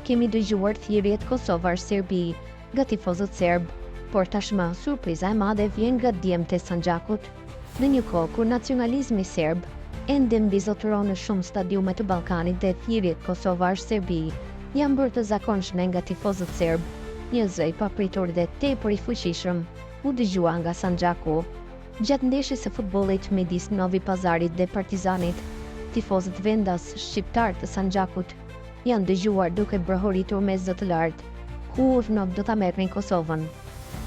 kemi dëgjuar thirrjet kosovar-serbi nga tifozët serb, por tashmë surpriza e madhe vjen nga djemtë e Sandžakut. Në një kohë kur nacionalizmi serb ende mbizotëron në shumë stadiume të Ballkanit dhe thirrjet kosovar-serbi janë bërë të zakonshme nga tifozët serb, një zë i papritur dhe tepër i fuqishëm u dëgjua nga Sandžaku. Gjatë ndeshjes së futbollit midis Novi Pazarit dhe Partizanit, tifozët vendas shqiptar të Sandžakut janë dëgjuar duke brohoritur me zë të lartë, kur nuk do ta merrnin Kosovën.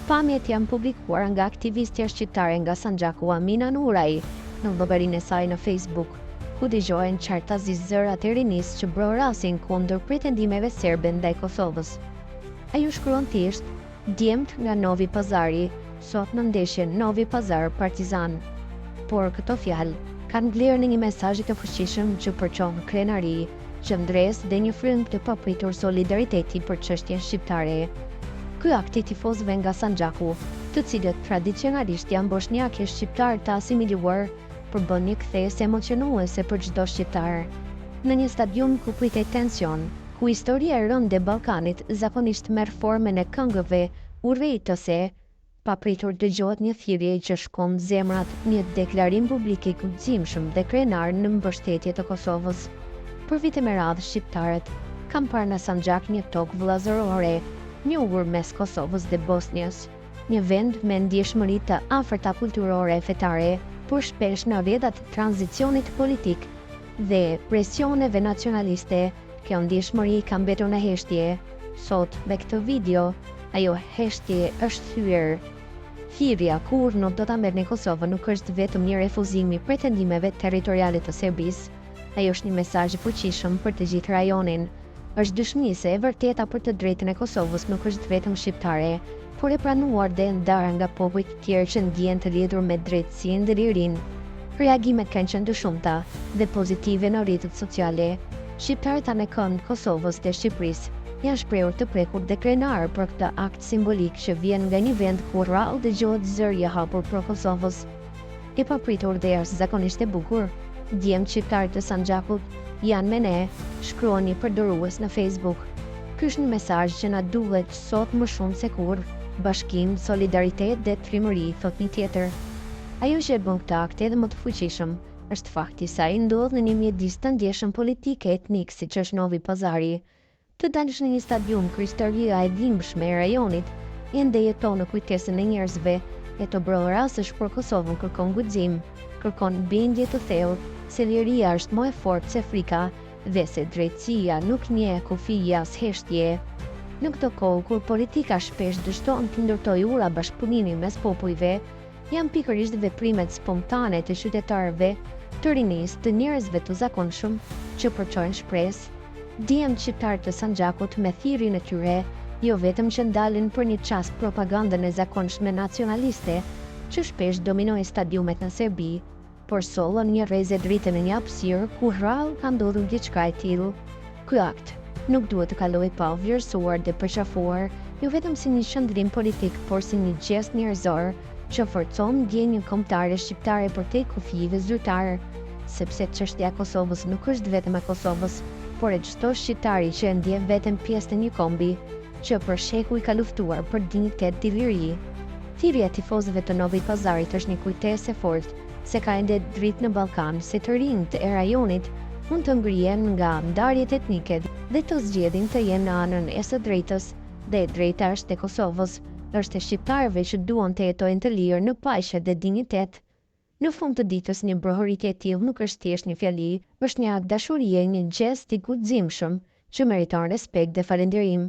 Pamjet janë publikuar nga aktivistja shqiptare nga Sandžaku Amina Nuraj në llogarinë e saj në Facebook, ku dëgjohen qartazi zërat e rinisë që brorasin kundër pretendimeve serbe ndaj Kosovës. Ajo shkruan thjesht: "Djemt nga Novi Pazari, sot në ndeshjen Novi Pazar Partizan." Por këto fjalë kanë vlerë në një mesazh të fuqishëm që përçon krenari, qëndresë dhe një frymë të papritur solidariteti për çështjen shqiptare. Ky akt i tifozëve nga Sandžaku, të cilët tradicionalisht janë bosnjakë shqiptar të asimiluar, përbën një kthesë emocionuese për çdo shqiptar. Në një stadium ku pritej tension, ku historia e rëndë e Ballkanit zakonisht merr formën e këngëve urrejtëse, papritur dëgjohet një thirrje që shkon zemrat, një deklarim publik i guximshëm dhe krenar në mbështetje të Kosovës. Për vite me radhë shqiptarët kanë parë në Sandžak një tokë vëllazërore, njohur mes Kosovës dhe Bosnjës, një vend me ndjeshmëri të afërta kulturore e fetare, por shpesh në rrjedhat e tranzicionit politik dhe presioneve nacionaliste. Kjo ndjeshmëri ka mbetur në heshtje. Sot, me këtë video, ajo heshtje është thyer. Thirrja kur nuk do ta merrni Kosovën nuk është vetëm një refuzim i pretendimeve territoriale të Serbisë. Ajo është një mesazh i fuqishëm për të gjithë rajonin. Është dëshmi se e vërteta për të drejtën e Kosovës nuk është vetëm shqiptare, por e pranuar dhe ndarë nga popujt të tjerë që ndjen të lidhur me drejtësinë dhe lirinë. Reagimet kanë qenë të shumta dhe pozitive në rrjetet sociale. Shqiptarët anë kënd Kosovës dhe Shqipërisë janë shprehur të prekur dhe krenar për këtë akt simbolik që vjen nga një vend ku rrallë dëgjohet zëri i hapur për Kosovës. E papritur dhe jashtëzakonisht e bukur, djemtë shqiptarë të Sandžakut janë me ne, shkruan një përdorues në Facebook. Ky është një mesazh që na duhet sot më shumë se kurrë: bashkim, solidaritet dhe trimëri, thot një tjetër. Ajo që e bën këtë akt edhe më të fuqishëm është fakti se ai ndodh në një mjedis të ndjeshëm politik e etnik siç është Novi Pazari. Të dalësh në një stadium ku historia e dhimbshme e rajonit ende jeton në kujtesën e njerëzve, e të brohorasësh për Kosovën kërkon guxim, kërkon bindje të thellë se liria është më e fortë se frika dhe se drejtësia nuk njeh kufi as heshtje. Në këtë kohë kur politika shpesh dështon të ndërtojë ura bashkëpunimi mes popujve, janë pikërisht veprimet spontane të qytetarëve, të rinisë, të njerëzve të zakonshëm që përçojnë shpresë. Djemtë shqiptarë të Sandžakut me thirrjen e tyre jo vetëm që ndalin për një çast propagandën e zakonshme nacionaliste që shpesh dominoi stadiumet në Serbi, por sollën një rrezë dritë në një hapësirë ku rrallë ka ndodhur diçka e tillë. Ky akt nuk duhet të kalojë pa u vlerësuar dhe përqafuar, jo vetëm si një qëndrim politik, por si një gjest njerëzor që forcon ndjenjën kombëtare shqiptare përtej kufive zyrtare, sepse çështja e Kosovës nuk është vetëm e Kosovës, por e çdo shqiptari që e ndjen veten pjesë të një kombi që për shekuj ka luftuar për dinjitet dhe liri. Thirrja e tifozëve të Novi Pazarit është një kujtesë e fortë se ka ende dritë në Ballkan, se të rinjt e rajonit mund të ngrihen nga ndarjet etnike dhe të zgjedhin të jenë në anën e së drejtës, dhe e drejta është e Kosovës, është e shqiptarëve që duan të jetojnë të lirë në paqe dhe dinjitet. Në fund të ditës, një brohoritje e tillë nuk është thjesht një fjali, është një akt dashurie, një gjest i guximshëm që meriton respekt dhe falënderim.